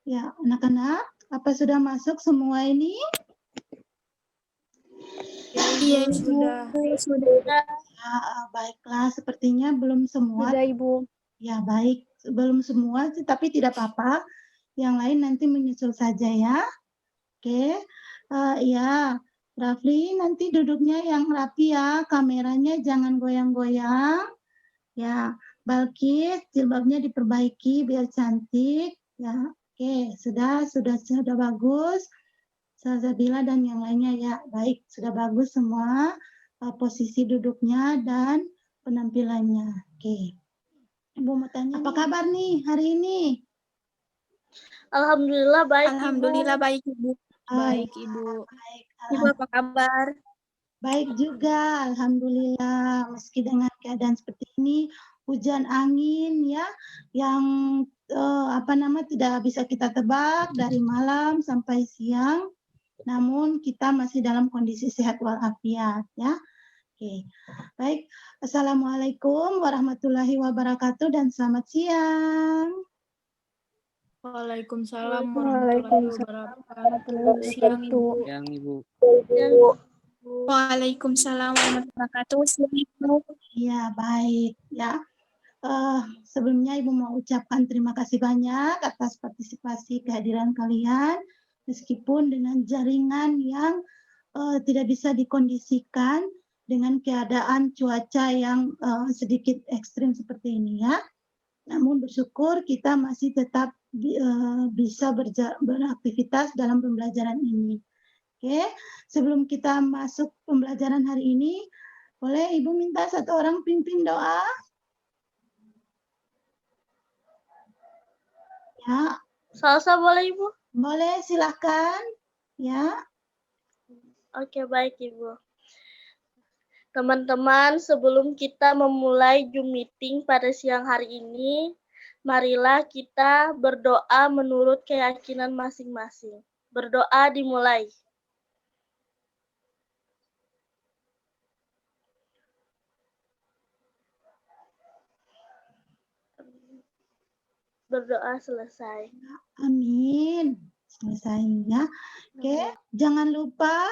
Ya, anak-anak, apa sudah masuk semua ini? Ya, Iya, Ibu, Ibu. sudah. Ya, baiklah, sepertinya belum semua. Sudah, Ibu. Ya, baik, belum semua, tapi tidak apa-apa. Yang lain nanti menyusul saja ya. Oke, ya, Rafli nanti duduknya yang rapi ya, kameranya jangan goyang-goyang. Ya, Balkis jilbabnya diperbaiki biar cantik. Ya, oke, sudah bagus. Salsabila dan yang lainnya ya, baik, sudah bagus semua posisi duduknya dan penampilannya. Oke, Ibu mau tanya apa kabar nih hari ini? Alhamdulillah baik, Alhamdulillah Ibu. baik, Ibu. Baik, Ya, Ibu. baik, Ibu apa kabar? baik juga, alhamdulillah. Meski dengan keadaan seperti ini, hujan angin ya, yang tidak bisa kita tebak dari malam sampai siang. Namun kita masih dalam kondisi sehat walafiat ya. Oke, baik. Assalamualaikum warahmatullahi wabarakatuh dan selamat siang. Waalaikumsalam Waalaikumsalam warahmatullahi Siang, Ibu. wabarakatuh. Yang Ibu. Waalaikumsalam warahmatullahi wabarakatuh. Siang, Ibu. Ya, baik ya. Sebelumnya Ibu mau ucapkan terima kasih banyak atas partisipasi kehadiran kalian, meskipun dengan jaringan yang tidak bisa dikondisikan dengan keadaan cuaca yang sedikit ekstrim seperti ini ya. Namun bersyukur kita masih tetap bisa beraktivitas dalam pembelajaran ini. Oke, sebelum kita masuk pembelajaran hari ini, boleh Ibu minta satu orang pimpin doa? Ya, Salsa boleh, Ibu? boleh, silahkan. Ya. Oke, baik, Ibu. Teman-teman, sebelum kita memulai Zoom meeting pada siang hari ini, marilah kita berdoa menurut keyakinan masing-masing. Berdoa dimulai. Berdoa selesai. Amin. Selesai ya. Oke, jangan lupa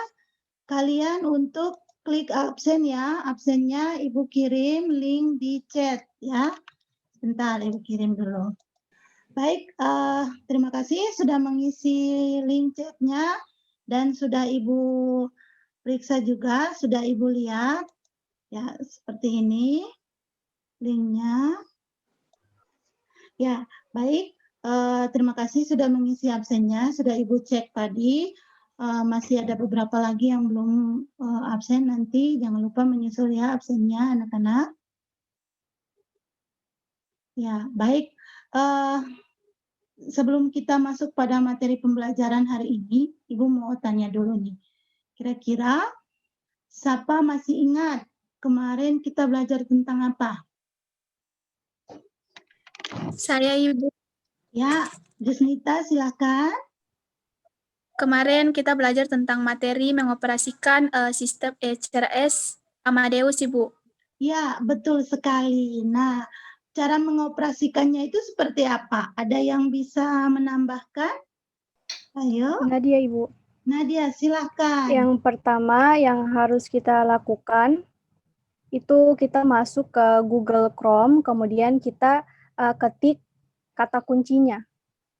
kalian untuk klik absen ya. Absennya Ibu kirim link di chat ya. Sebentar, Ibu kirim dulu. Baik, terima kasih sudah mengisi link chatnya dan sudah Ibu periksa juga, sudah Ibu lihat. Ya, seperti ini linknya. Ya, baik. Terima kasih sudah mengisi absennya, sudah Ibu cek tadi. Masih ada beberapa lagi yang belum absen, nanti jangan lupa menyusul ya absennya anak-anak. Ya, baik. Sebelum kita masuk pada materi pembelajaran hari ini, Ibu mau tanya dulu nih. Kira-kira siapa masih ingat kemarin kita belajar tentang apa? Saya, Ibu. Ya, Jusnita silakan. Kemarin kita belajar tentang materi mengoperasikan sistem CRS Amadeus, Ibu. Ya, betul sekali. Nah, cara mengoperasikannya itu seperti apa? Ada yang bisa menambahkan? Ayo, Nadia, Ibu. Nadia, silakan. Yang pertama yang harus kita lakukan itu kita masuk ke Google Chrome, kemudian kita ketik kata kuncinya.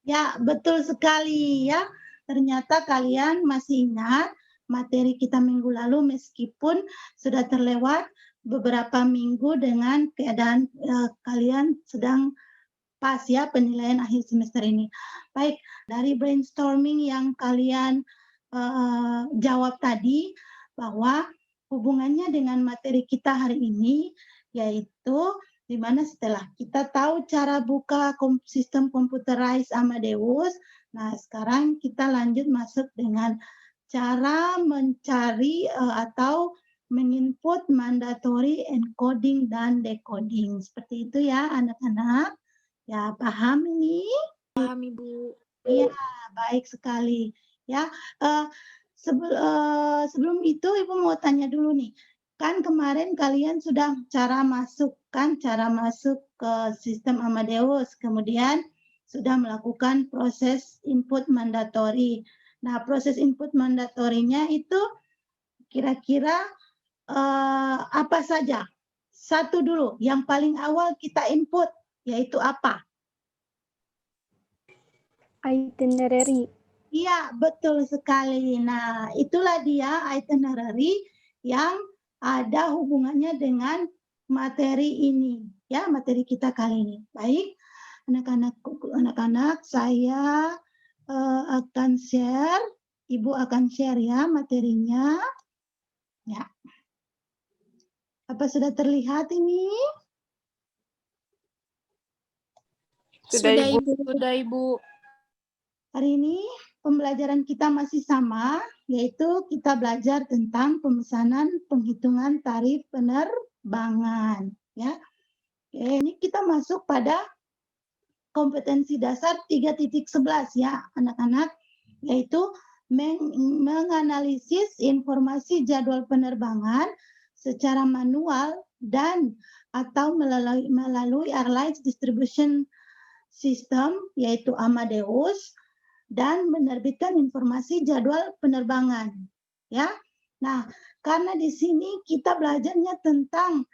Ya, betul sekali ya. Ternyata kalian masih ingat materi kita minggu lalu meskipun sudah terlewat beberapa minggu dengan keadaan kalian sedang pas ya penilaian akhir semester ini. Baik, dari brainstorming yang kalian jawab tadi bahwa hubungannya dengan materi kita hari ini yaitu di mana setelah kita tahu cara buka sistem computerized Amadeus, nah sekarang kita lanjut masuk dengan cara mencari atau menginput mandatory encoding dan decoding. Seperti itu ya anak-anak. Ya, paham ini? Paham, Ibu. Iya, baik sekali. Ya, sebelum itu Ibu mau tanya dulu nih. Kan kemarin kalian sudah cara masuk ke sistem Amadeus, kemudian sudah melakukan proses input mandatori. Nah, proses input mandatorinya itu kira-kira apa saja? Satu dulu, yang paling awal kita input, yaitu apa? Itinerary. Iya, betul sekali. Nah, itulah dia itinerary yang ada hubungannya dengan materi ini, ya, materi kita kali ini. Baik, anak-anak, saya akan share, Ibu akan share ya materinya. Ya. Apa sudah terlihat ini? Sudah, Ibu. Sudah, Ibu. Hari ini pembelajaran kita masih sama, yaitu kita belajar tentang pemesanan penghitungan tarif penerbangan. Ya. Oke, ini kita masuk pada kompetensi dasar 3.11 ya, anak-anak, yaitu menganalisis informasi jadwal penerbangan secara manual dan atau melalui Airlines Distribution System, yaitu Amadeus, dan menerbitkan informasi jadwal penerbangan. Ya, nah karena di sini kita belajarnya tentang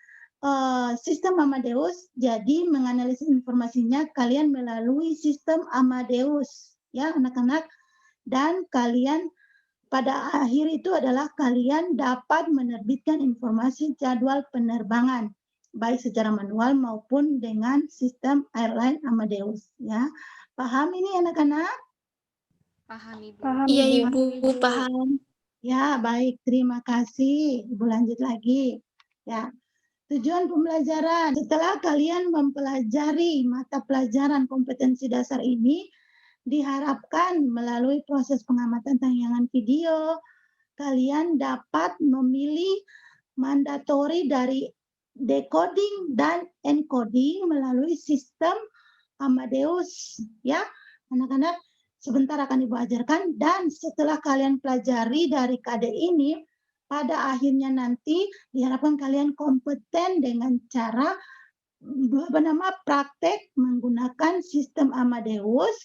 sistem Amadeus, jadi menganalisis informasinya kalian melalui sistem Amadeus, ya anak-anak, dan kalian pada akhir itu adalah kalian dapat menerbitkan informasi jadwal penerbangan, baik secara manual maupun dengan sistem airline Amadeus. Ya, paham ini anak-anak? Paham, Ibu. Paham, Iya, Ibu. Ibu. Paham. Ya, baik. Terima kasih. Ibu lanjut lagi. Ya. Tujuan pembelajaran, setelah kalian mempelajari mata pelajaran kompetensi dasar ini, diharapkan melalui proses pengamatan tayangan video, kalian dapat memilih mandatori dari decoding dan encoding melalui sistem Amadeus. Ya, anak-anak, sebentar akan Ibu ajarkan, dan setelah kalian pelajari dari KD ini, pada akhirnya nanti diharapkan kalian kompeten dengan cara praktek menggunakan sistem Amadeus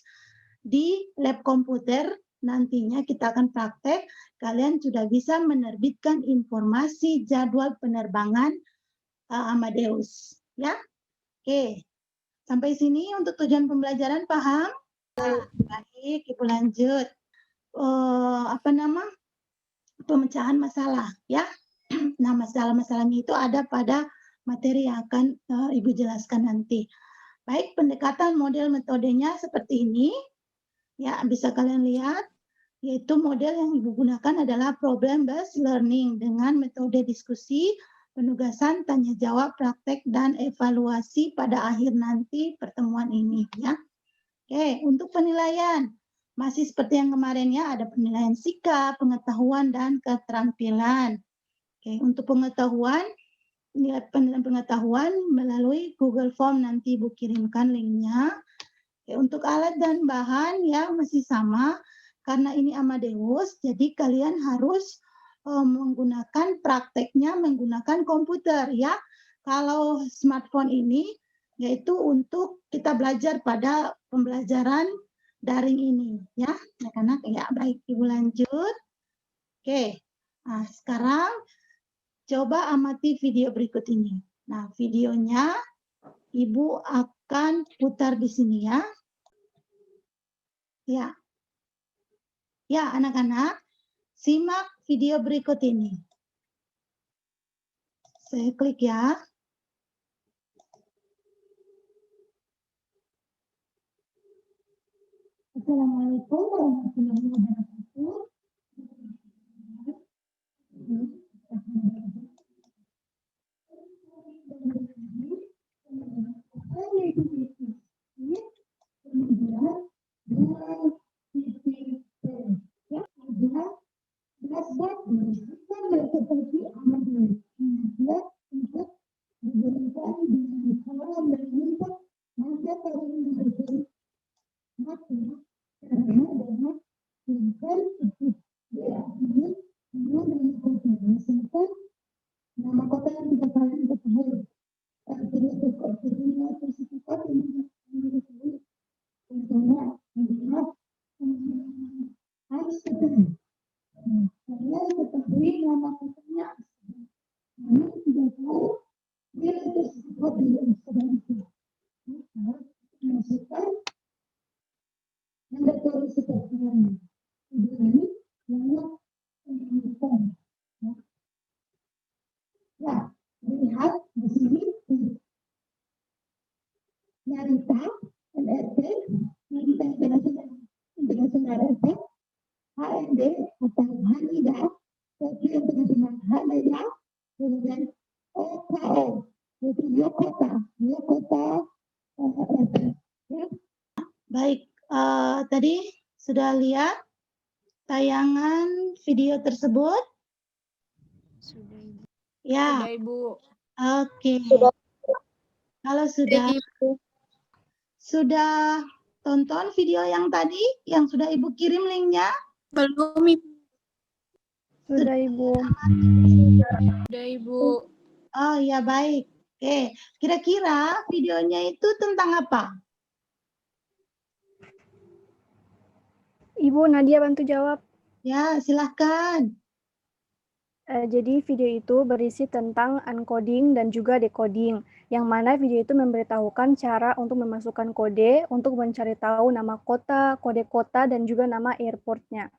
di lab komputer. Nantinya kita akan praktek, kalian sudah bisa menerbitkan informasi jadwal penerbangan Amadeus. Ya, oke. Sampai sini untuk tujuan pembelajaran paham? Baik, Ibu lanjut. Pemecahan masalah, ya. Nah, masalah-masalahnya itu ada pada materi yang akan Ibu jelaskan nanti. Baik, pendekatan model metodenya seperti ini. Ya, bisa kalian lihat, yaitu model yang Ibu gunakan adalah problem based learning dengan metode diskusi, penugasan, tanya jawab, praktek, dan evaluasi pada akhir nanti pertemuan ini, ya. Oke, untuk penilaian masih seperti yang kemarin ya, ada penilaian sikap, pengetahuan, dan keterampilan. Oke, untuk pengetahuan, penilaian pengetahuan melalui Google Form, nanti Ibu kirimkan linknya. Oke, untuk alat dan bahan ya masih sama, karena ini Amadeus, jadi kalian harus menggunakan prakteknya menggunakan komputer ya. Kalau smartphone ini yaitu untuk kita belajar pada pembelajaran daring ini ya, anak-anak ya. Baik, Ibu lanjut. Oke, nah sekarang coba amati video berikut ini. Nah, videonya Ibu akan putar di sini ya. Ya, ya anak-anak, simak video berikut ini. Saya klik ya. Assalamualaikum warahmatullahi wabarakatuh. Nama kota yang kita kalian ketahui. harus ketemu. Kalian ketahui nama kotanya. Kalian tidak tahu dia tersebut dengan sebenarnya. Maka masukkan mandatory seperti ini. Ini banyak pendidikan. Ya, lihat di sini Narita NRT, Narita International Airport, HND atau Haneda, Tokyo International Haneda, kemudian OKO, yaitu Yokota Airport. Ya. Baik, tadi sudah lihat tayangan video tersebut? Sudah, Ibu. Ya, Sudah, Ibu. oke. Kalau sudah tonton video yang tadi, yang sudah Ibu kirim linknya? Belum, Ibu. Sudah, Ibu. Sudah, Ibu. Oh ya, baik. Oke, kira-kira videonya itu tentang apa? Ibu Nadia bantu jawab. Ya, silahkan. Jadi video itu berisi tentang uncoding dan juga decoding, yang mana video itu memberitahukan cara untuk memasukkan kode untuk mencari tahu nama kota, kode kota, dan juga nama airportnya.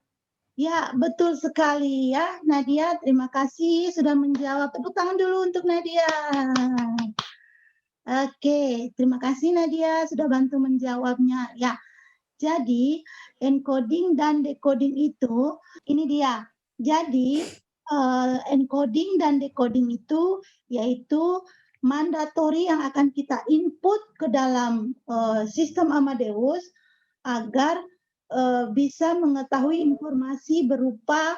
Ya, betul sekali ya, Nadia. Terima kasih sudah menjawab. Tepuk tangan dulu untuk Nadia. Oke, terima kasih Nadia sudah bantu menjawabnya. Ya, jadi encoding dan decoding itu, ini dia. Jadi encoding dan decoding itu yaitu mandatori yang akan kita input ke dalam sistem Amadeus agar bisa mengetahui informasi berupa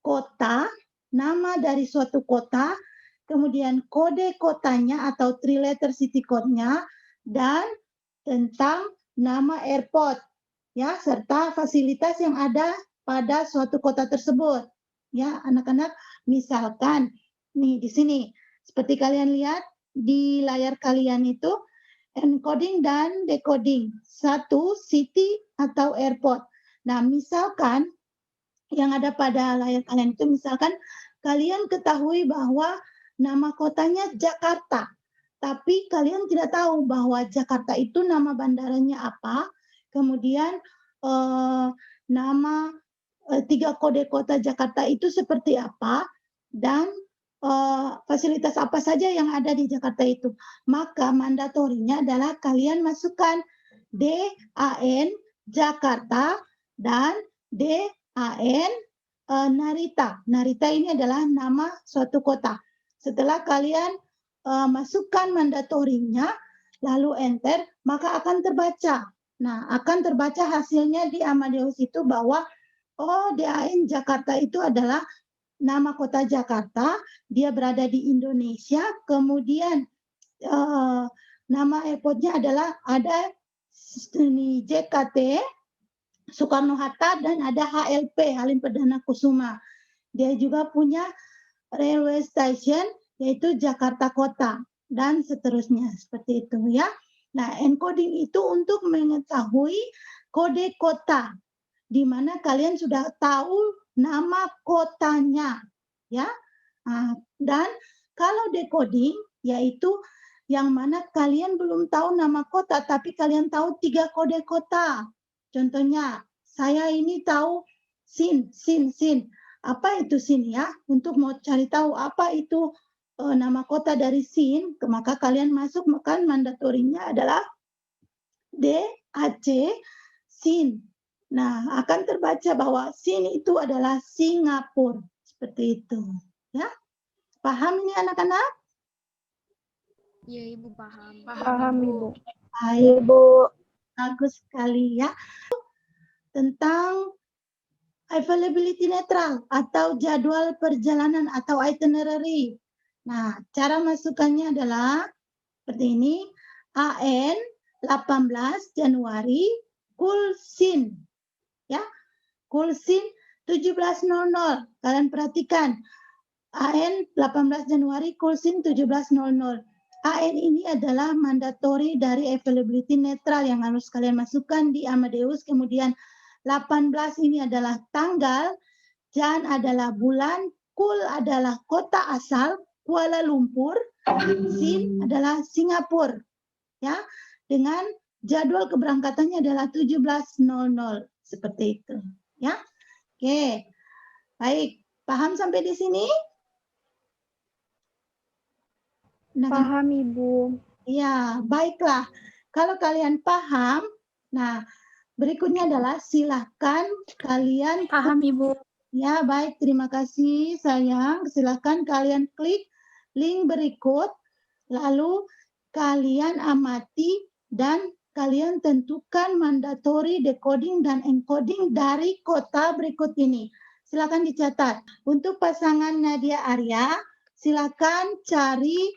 kota, nama dari suatu kota, kemudian kode kotanya atau 3-letter city code-nya, dan tentang nama airport, ya, serta fasilitas yang ada pada suatu kota tersebut. Ya, anak-anak, misalkan nih di sini, seperti kalian lihat di layar kalian itu, encoding dan decoding, satu city atau airport. Nah, misalkan yang ada pada layar kalian itu, misalkan kalian ketahui bahwa nama kotanya Jakarta, tapi kalian tidak tahu bahwa Jakarta itu nama bandaranya apa, kemudian nama 3 kode kota Jakarta itu seperti apa, dan fasilitas apa saja yang ada di Jakarta itu. Maka mandatorinya adalah kalian masukkan DAN Jakarta dan DAN Narita. Narita ini adalah nama suatu kota. Setelah kalian masukkan mandatorinya, lalu enter, maka akan terbaca. Nah, akan terbaca hasilnya di Amadeus itu bahwa DAN Jakarta itu adalah nama kota Jakarta, dia berada di Indonesia, kemudian nama airportnya adalah ada JKT, Soekarno-Hatta, dan ada HLP, Halim Perdana Kusuma. Dia juga punya railway station, yaitu Jakarta Kota, dan seterusnya, seperti itu ya. Nah, encoding itu untuk mengetahui kode kota, di mana kalian sudah tahu nama kotanya, ya. Dan kalau decoding, yaitu yang mana kalian belum tahu nama kota, tapi kalian tahu 3 kode kota. Contohnya, saya ini tahu SIN. Apa itu SIN ya? Untuk mau cari tahu apa itu nama kota dari SIN, maka kalian masuk, maka mandatorinya adalah DAC SIN. Nah, akan terbaca bahwa SIN itu adalah Singapura. Seperti itu. Ya, paham ini anak-anak? Ya, Ibu paham. Paham, Ibu. Baik, Bu. Bagus sekali ya. Tentang availability netral atau jadwal perjalanan atau itinerary. Nah, cara masukkannya adalah seperti ini. AN 18 Januari Kulsin. Ya, Kulsin 17.00. Kalian perhatikan. AN 18 Januari Kulsin 17.00. AN ini adalah mandatori dari availability netral yang harus kalian masukkan di Amadeus, kemudian 18 ini adalah tanggal, Jan adalah bulan, Kul adalah kota asal, Kuala Lumpur, Sin adalah Singapura. Ya, dengan jadwal keberangkatannya adalah 17.00 seperti itu, ya. Oke. Baik, paham sampai di sini? Paham, Ibu. Ya, baiklah. Kalau kalian paham, nah berikutnya adalah silakan kalian Paham, Ibu. ya, baik, terima kasih sayang. Silakan kalian klik link berikut, lalu kalian amati dan kalian tentukan mandatory decoding dan encoding dari kota berikut ini. Silakan dicatat. Untuk pasangan Nadia Arya, silakan cari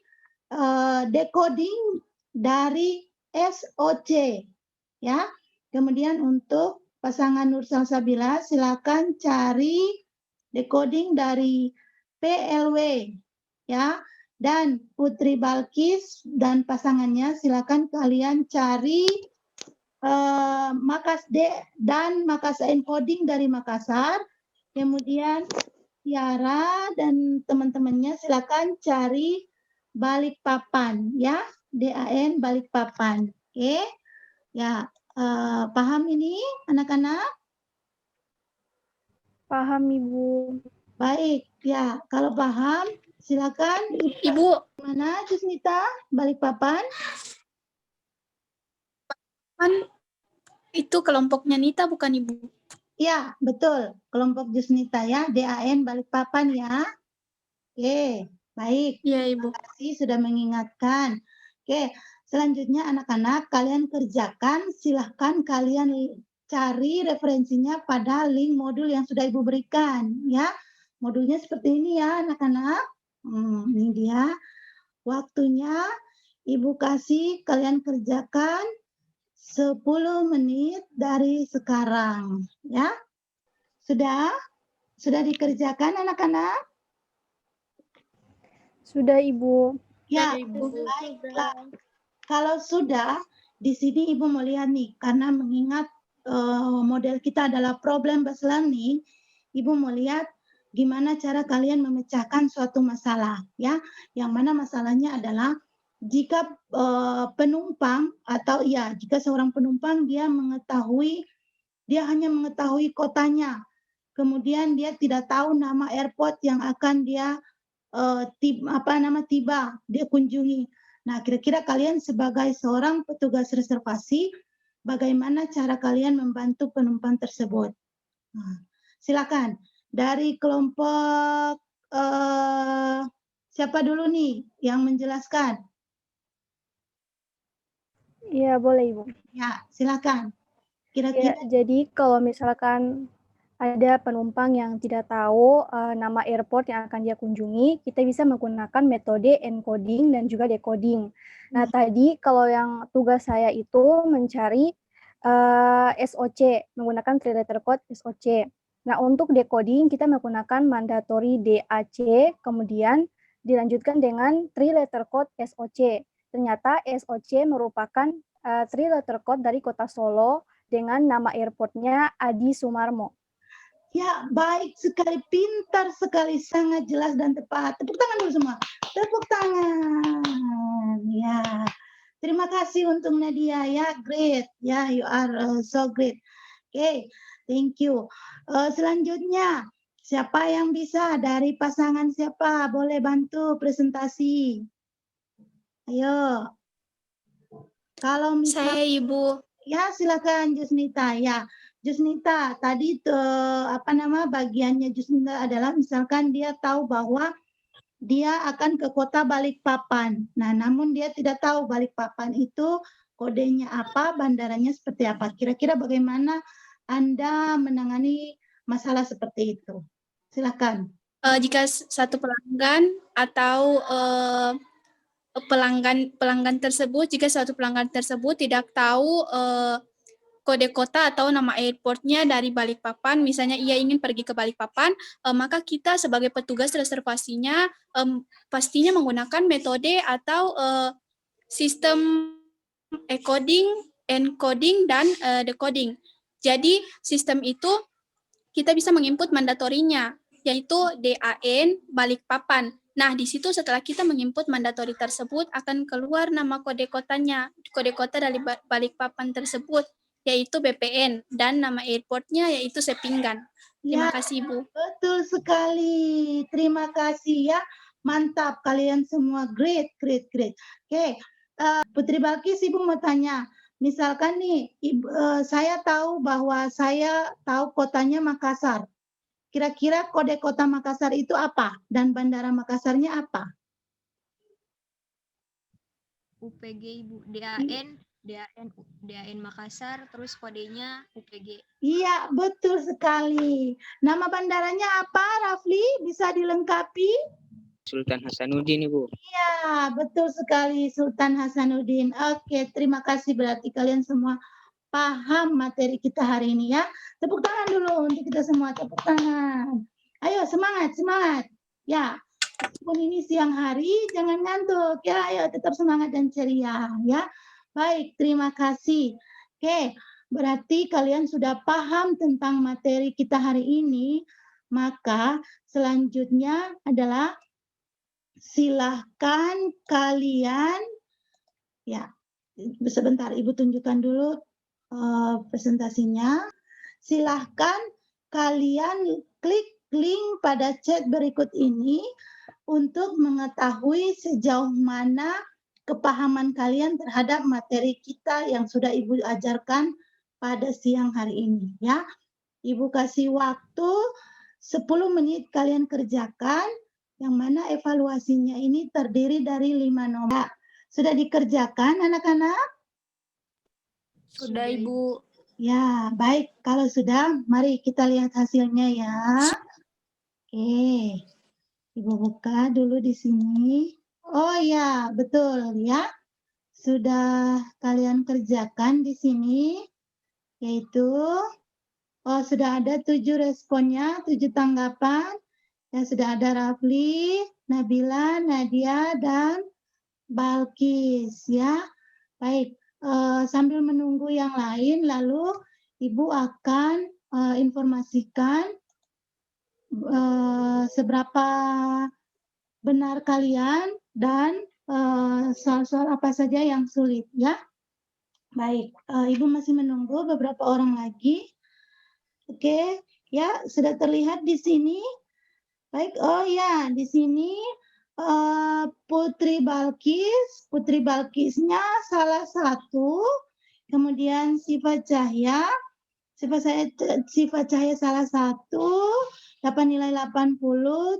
decoding dari SOC, ya. Kemudian untuk pasangan Nur Salsabila, silakan cari decoding dari PLW, ya. Dan Putri Balkis dan pasangannya silakan kalian cari Makassar encoding dari Makassar. Kemudian Tiara dan teman-temannya silakan cari Balikpapan, ya, DAN Balikpapan. Oke, ya, paham ini anak-anak? Paham, Ibu. Baik, ya, kalau paham silakan. Ibu, Mana Jusnita? Balikpapan? kan itu kelompoknya Nita bukan Ibu? Ya, betul. Kelompok Jusnita ya, DAN Balikpapan ya. Oke, baik. Iya, Ibu. Terima kasih sudah mengingatkan. Oke, selanjutnya anak-anak kalian kerjakan, silahkan kalian cari referensinya pada link modul yang sudah Ibu berikan ya. Modulnya seperti ini ya anak-anak. Ini dia. Waktunya Ibu kasih kalian kerjakan 10 menit dari sekarang ya. Sudah dikerjakan anak-anak? Sudah, Ibu. Ya, Ibu. baiklah. Kalau sudah, di sini Ibu mau lihat nih, karena mengingat model kita adalah problem based learning, Ibu mau lihat gimana cara kalian memecahkan suatu masalah, ya. Yang mana masalahnya adalah jika penumpang atau ya, jika seorang penumpang dia hanya mengetahui kotanya, kemudian dia tidak tahu nama airport yang akan dia tiba dia kunjungi. Nah, kira-kira kalian sebagai seorang petugas reservasi, bagaimana cara kalian membantu penumpang tersebut? Nah, silakan dari kelompok siapa dulu nih yang menjelaskan? Iya, boleh, Ibu. Ya, silakan. Ya, Kira-kira jadi kalau misalkan ada penumpang yang tidak tahu nama airport yang akan dia kunjungi, kita bisa menggunakan metode encoding dan juga decoding. Nah, tadi kalau yang tugas saya itu mencari SOC, menggunakan 3-letter code SOC. Nah, untuk decoding kita menggunakan mandatory DAC, kemudian dilanjutkan dengan 3-letter code SOC. Ternyata SOC merupakan 3-letter code dari kota Solo dengan nama airportnya Adi Sumarmo. ya, baik sekali, pintar sekali, sangat jelas dan tepat. Tepuk tangan dulu semua. Tepuk tangan. Ya. Terima kasih untuk Nadia ya, great. Ya, you are so great. Oke, thank you. Selanjutnya, siapa yang bisa dari pasangan siapa? Boleh bantu presentasi. Ayo. Kalau misalnya Saya, Ibu. ya, silakan Jusnita. Ya, Jusnita, tadi bagiannya Jusnita adalah misalkan dia tahu bahwa dia akan ke kota Balikpapan. Nah, namun dia tidak tahu Balikpapan itu kodenya apa, bandaranya seperti apa. Kira-kira bagaimana Anda menangani masalah seperti itu? Silakan. Jika satu pelanggan atau pelanggan tersebut, jika suatu pelanggan tersebut tidak tahu kode kota atau nama airportnya dari Balikpapan, misalnya ia ingin pergi ke Balikpapan, maka kita sebagai petugas reservasinya pastinya menggunakan metode atau sistem encoding, dan decoding. Jadi sistem itu kita bisa menginput mandatorinya, yaitu DAN Balikpapan. Nah, di situ setelah kita menginput mandatori tersebut akan keluar nama kode kotanya, kode kota dari Balikpapan tersebut, yaitu BPN, dan nama airportnya yaitu Sepinggan. Terima kasih, Ibu. Betul sekali. Terima kasih ya. Mantap kalian semua. Great, great, great. Oke, Putri Balkis, Ibu mau tanya. Misalkan nih, saya tahu bahwa saya tahu kotanya Makassar. Kira-kira kode kota Makassar itu apa? Dan bandara Makassarnya apa? UPG Ibu, DAN Makassar, terus kodenya UPG. Iya, betul sekali. Nama bandaranya apa, Rafli? Bisa dilengkapi? Sultan Hasanuddin, Ibu. Iya, betul sekali, Sultan Hasanuddin. Oke, terima kasih. Berarti kalian semua paham materi kita hari ini ya. Tepuk tangan dulu untuk kita semua. Tepuk tangan. Ayo, semangat, semangat. Ya, meskipun ini siang hari, jangan ngantuk. Ya, ayo tetap semangat dan ceria. Ya, baik, terima kasih. Oke, berarti kalian sudah paham tentang materi kita hari ini. Maka selanjutnya adalah silahkan kalian, ya, sebentar Ibu tunjukkan dulu presentasinya. Silahkan kalian klik link pada chat berikut ini untuk mengetahui sejauh mana kepahaman kalian terhadap materi kita yang sudah Ibu ajarkan pada siang hari ini ya. Ibu kasih waktu 10 menit kalian kerjakan, yang mana evaluasinya ini terdiri dari 5 nomor. Sudah dikerjakan anak-anak? Sudah Ibu. Ya, baik. Kalau sudah, mari kita lihat hasilnya ya. Oke. Ibu buka dulu di sini. Oh ya, betul ya. Sudah kalian kerjakan di sini. Yaitu, sudah ada 7 responnya, 7 tanggapan. Ya, sudah ada Rafli, Nabila, Nadia, dan Balkis ya. Baik. Sambil menunggu yang lain, lalu Ibu akan informasikan seberapa benar kalian dan soal-soal apa saja yang sulit ya. Baik, Ibu masih menunggu beberapa orang lagi. Oke, ya sudah terlihat di sini. Baik, oh ya di sini Putri Balkisnya salah satu, kemudian Siva Cahya salah satu, dapat nilai 80,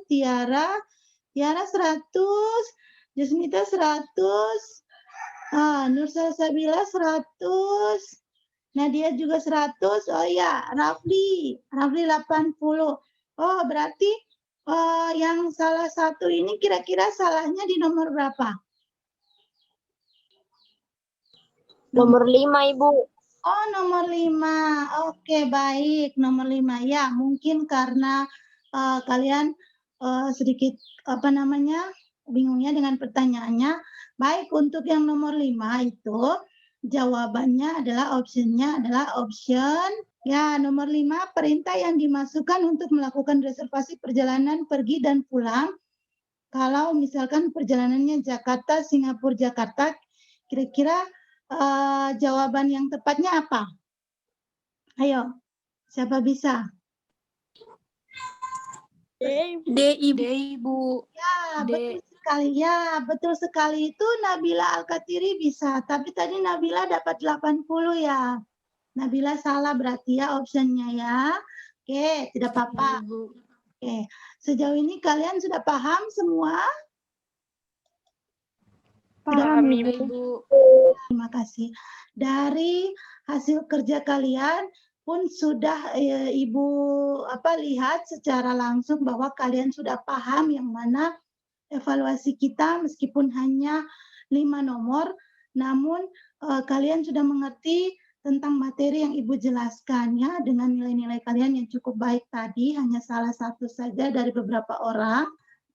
Tiara 100, Jusmita 100, Nur Salsabila 100, Nadia juga 100, oh ya Rafli 80, oh berarti yang salah satu ini kira-kira salahnya di nomor berapa? Nomor 5 Ibu. Oh, nomor 5. Oke, baik. Nomor 5. Ya, mungkin karena kalian sedikit bingungnya dengan pertanyaannya. Baik, untuk yang nomor 5 itu jawabannya adalah optionnya adalah option. Ya, nomor 5, perintah yang dimasukkan untuk melakukan reservasi perjalanan pergi dan pulang. Kalau misalkan perjalanannya Jakarta, Singapura, Jakarta, kira-kira jawaban yang tepatnya apa? Ayo, siapa bisa? D, Ibu. Ya, betul sekali. Ya, betul sekali. Itu Nabila Al-Katiri bisa. Tapi tadi Nabila dapat 80 ya. Nabila salah berarti ya optionnya ya. Oke, tidak apa-apa. Oke, sejauh ini kalian sudah paham semua? Paham Ibu. Terima kasih. Dari hasil kerja kalian pun sudah Ibu lihat secara langsung bahwa kalian sudah paham yang mana evaluasi kita meskipun hanya 5 nomor, namun kalian sudah mengerti tentang materi yang Ibu jelaskan ya, dengan nilai-nilai kalian yang cukup baik tadi, hanya salah satu saja dari beberapa orang.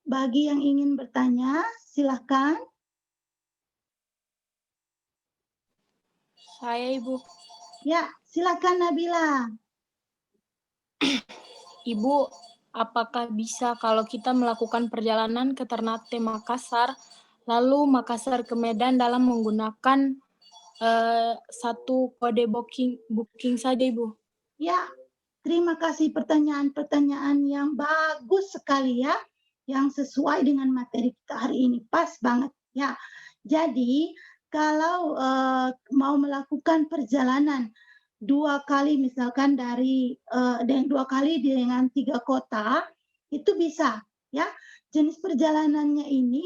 Bagi yang ingin bertanya, silahkan. Saya Ibu. Ya, silakan Nabila. Ibu, apakah bisa kalau kita melakukan perjalanan ke Ternate Makassar, lalu Makassar ke Medan dalam menggunakan satu kode booking saja, Ibu? Ya, terima kasih pertanyaan-pertanyaan yang bagus sekali ya, yang sesuai dengan materi kita hari ini, pas banget ya. Jadi kalau mau melakukan perjalanan 2 kali misalkan dari dua kali dengan 3 kota, itu bisa ya. Jenis perjalanannya ini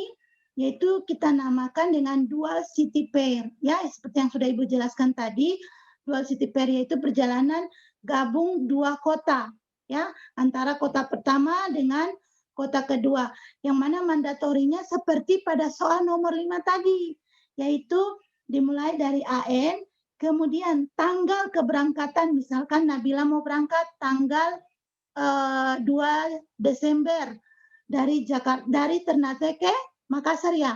yaitu kita namakan dengan dual city pair ya, seperti yang sudah Ibu jelaskan tadi. Dual city pair yaitu perjalanan gabung 2 kota ya, antara kota pertama dengan kota kedua, yang mana mandatorinya seperti pada soal nomor 5 tadi, yaitu dimulai dari AN, kemudian tanggal keberangkatan, misalkan Nabila mau berangkat tanggal 2 Desember dari Ternate ke Makassar ya.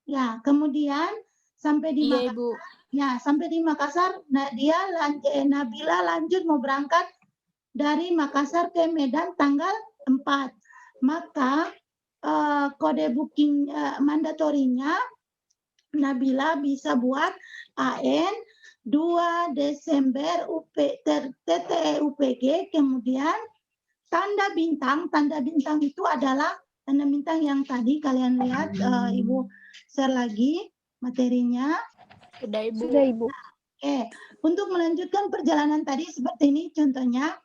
Ya, kemudian sampai di Iya, Makassar. Ibu. Ya, sampai di Makassar, Nabila lanjut mau berangkat dari Makassar ke Medan tanggal 4. Maka kode booking mandatorinya Nabila bisa buat AN 2 Desember TTE UPG, kemudian tanda bintang itu adalah tanda bintang yang tadi kalian lihat, Ibu share lagi materinya. Sudah, Ibu. Sudah, Ibu. Oke, untuk melanjutkan perjalanan tadi seperti ini contohnya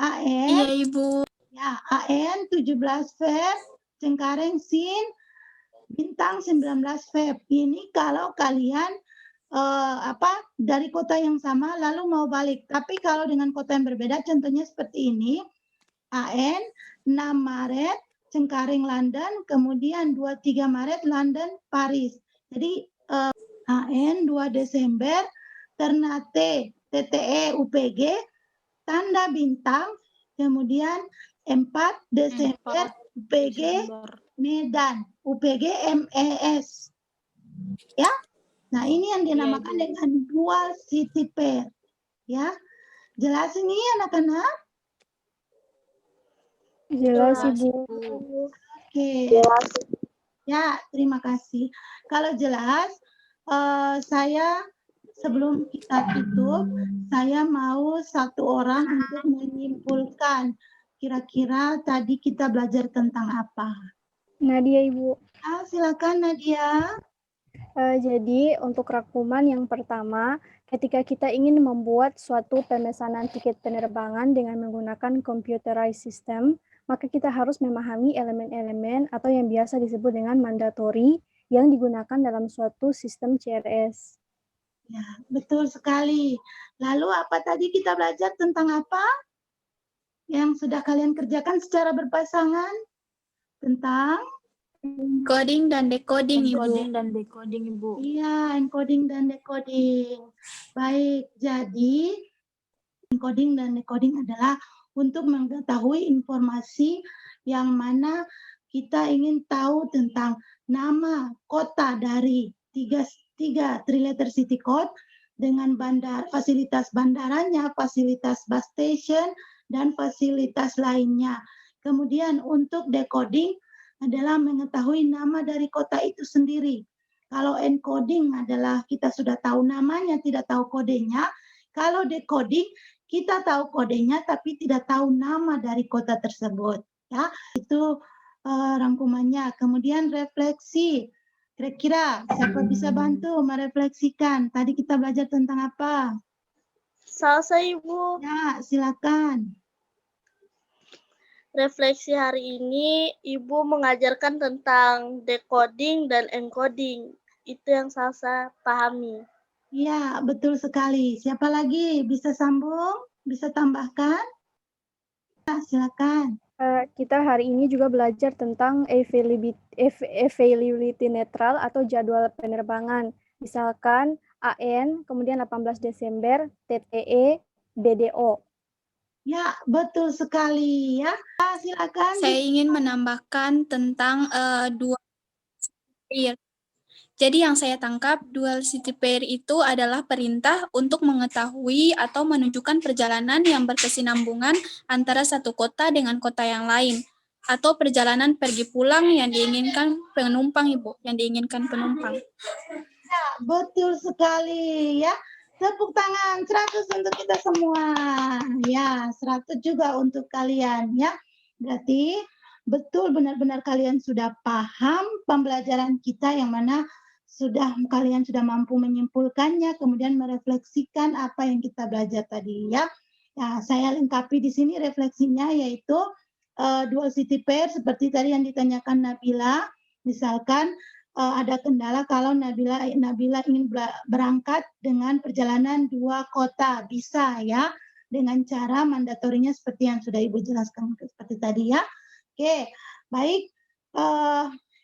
AN. Iya, Ibu. Ya, AN 17 Feb, Cengkareng Sin, bintang 19 Feb. Ini kalau kalian dari kota yang sama lalu mau balik. Tapi kalau dengan kota yang berbeda, contohnya seperti ini. AN 6 Maret Cengkareng London, kemudian 23 Maret London Paris. Jadi AN 2 Desember Ternate TTE UPG, tanda bintang, kemudian 4 Desember UPG Medan, UPG MES. Ya. Nah, ini yang dinamakan dengan dual city pair. Ya. Jelas ini anak-anak? Jelas, Ibu. Oke. Ya, terima kasih. Kalau jelas, saya sebelum kita tutup, saya mau satu orang untuk menyimpulkan kira-kira tadi kita belajar tentang apa. Nadia, Ibu. Silakan Nadia. Jadi untuk rangkuman yang pertama, ketika kita ingin membuat suatu pemesanan tiket penerbangan dengan menggunakan computerized system, maka kita harus memahami elemen-elemen atau yang biasa disebut dengan mandatori yang digunakan dalam suatu sistem CRS. Ya, betul sekali. Lalu apa tadi kita belajar tentang apa? Yang sudah kalian kerjakan secara berpasangan? Tentang? Encoding dan decoding, Ibu. Encoding dan decoding, Ibu. Iya, encoding dan decoding. Baik, jadi encoding dan decoding adalah untuk mengetahui informasi yang mana kita ingin tahu tentang nama kota dari tiga three-letter city code dengan fasilitas bandaranya, fasilitas bus station, dan fasilitas lainnya. Kemudian untuk decoding adalah mengetahui nama dari kota itu sendiri. Kalau encoding adalah kita sudah tahu namanya, tidak tahu kodenya. Kalau decoding, kita tahu kodenya tapi tidak tahu nama dari kota tersebut. Ya, itu rangkumannya. Kemudian refleksi. Kira-kira siapa bisa bantu merefleksikan? Tadi kita belajar tentang apa? Salsa, Ibu. Ya, silakan. Refleksi hari ini Ibu mengajarkan tentang decoding dan encoding. Itu yang Salsa pahami. Iya, betul sekali. Siapa lagi bisa sambung? Bisa tambahkan? Ya, silakan. Kita hari ini juga belajar tentang availability netral atau jadwal penerbangan. Misalkan AN, kemudian 18 Desember, TTE, BDO. Ya, betul sekali ya. Silakan. Saya ingin menambahkan tentang dua pair. Jadi yang saya tangkap, dual city pair itu adalah perintah untuk mengetahui atau menunjukkan perjalanan yang berkesinambungan antara satu kota dengan kota yang lain, atau perjalanan pergi pulang yang diinginkan penumpang, Ibu, yang diinginkan penumpang. Ya, betul sekali ya. Tepuk tangan 100 untuk kita semua. Ya, 100 juga untuk kalian ya. Berarti betul benar-benar kalian sudah paham pembelajaran kita yang mana kalian sudah mampu menyimpulkannya, kemudian merefleksikan apa yang kita belajar tadi ya. Nah, saya lengkapi di sini refleksinya yaitu dual city pair seperti tadi yang ditanyakan Nabila. Misalkan ada kendala kalau Nabila ingin berangkat dengan perjalanan 2 kota, bisa ya dengan cara mandatorinya seperti yang sudah Ibu jelaskan seperti tadi ya. Oke, baik.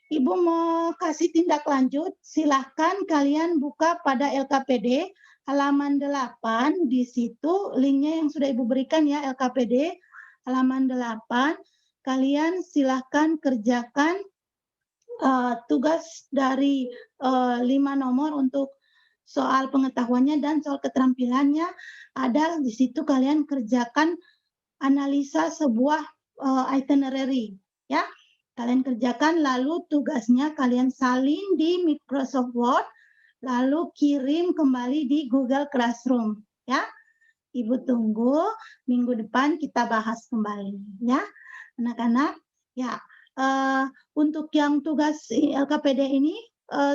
Ibu mau kasih tindak lanjut, silahkan kalian buka pada LKPD halaman 8, di situ linknya yang sudah Ibu berikan ya, LKPD halaman 8, kalian silahkan kerjakan tugas dari 5 nomor untuk soal pengetahuannya dan soal keterampilannya. Ada di situ kalian kerjakan analisa sebuah itinerary ya. Kalian kerjakan, lalu tugasnya kalian salin di Microsoft Word, lalu kirim kembali di Google Classroom ya. Ibu tunggu minggu depan kita bahas kembali ya anak-anak ya. Untuk yang tugas LKPD ini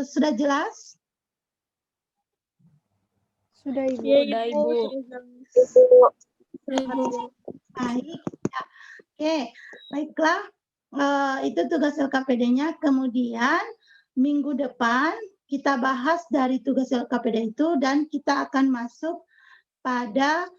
sudah jelas? Sudah, Ibu. Ya, Ibu. Baik ya. Oke, baiklah. Itu tugas LKPD-nya. Kemudian minggu depan kita bahas dari tugas LKPD itu dan kita akan masuk pada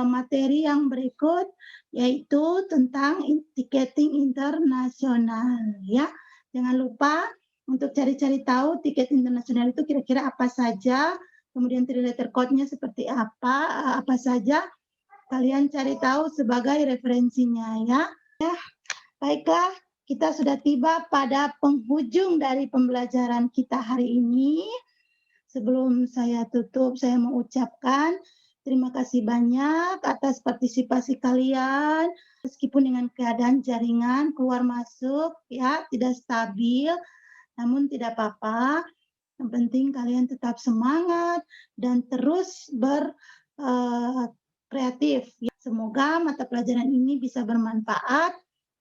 materi yang berikut, yaitu tentang tiketing internasional ya. Jangan lupa untuk cari-cari tahu tiket internasional itu kira-kira apa saja, kemudian 3-letter code-nya seperti apa saja. Kalian cari tahu sebagai referensinya ya. Baiklah, kita sudah tiba pada penghujung dari pembelajaran kita hari ini. Sebelum saya tutup, saya mengucapkan terima kasih banyak atas partisipasi kalian. Meskipun dengan keadaan jaringan keluar masuk ya tidak stabil, namun tidak apa-apa. Yang penting kalian tetap semangat dan terus berkreatif. Semoga mata pelajaran ini bisa bermanfaat,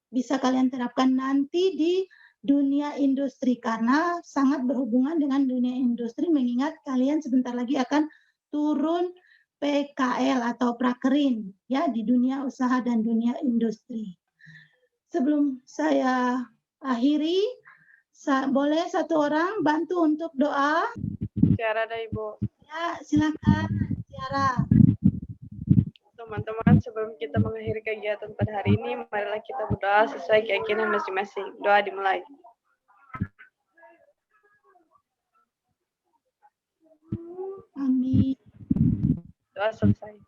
bisa kalian terapkan nanti di dunia industri karena sangat berhubungan dengan dunia industri, mengingat kalian sebentar lagi akan turun PKL atau prakerin ya di dunia usaha dan dunia industri. Sebelum saya akhiri, boleh satu orang bantu untuk doa? Tiara ada Ibu. Ya, silakan Tiara. Teman-teman, sebelum kita mengakhiri kegiatan pada hari ini, marilah kita berdoa sesuai keyakinan masing-masing. Doa dimulai. Amin. Doa selesai.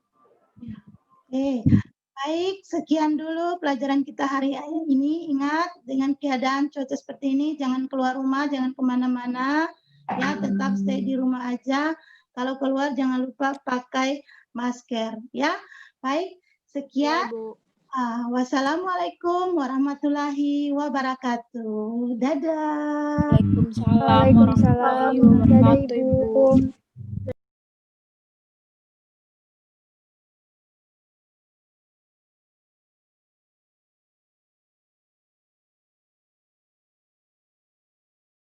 Oke, baik. Sekian dulu pelajaran kita hari ini. Ingat, dengan keadaan cuaca seperti ini, jangan keluar rumah, jangan kemana-mana. Ya, tetap stay di rumah aja. Kalau keluar, jangan lupa pakai masker. Ya, baik. Sekian. Wassalamualaikum warahmatullahi wabarakatuh. Dadah. Waalaikumsalam Waalaikumsalam. warahmatullahi wabarakatuh, Dadah, Ibu. Ibu.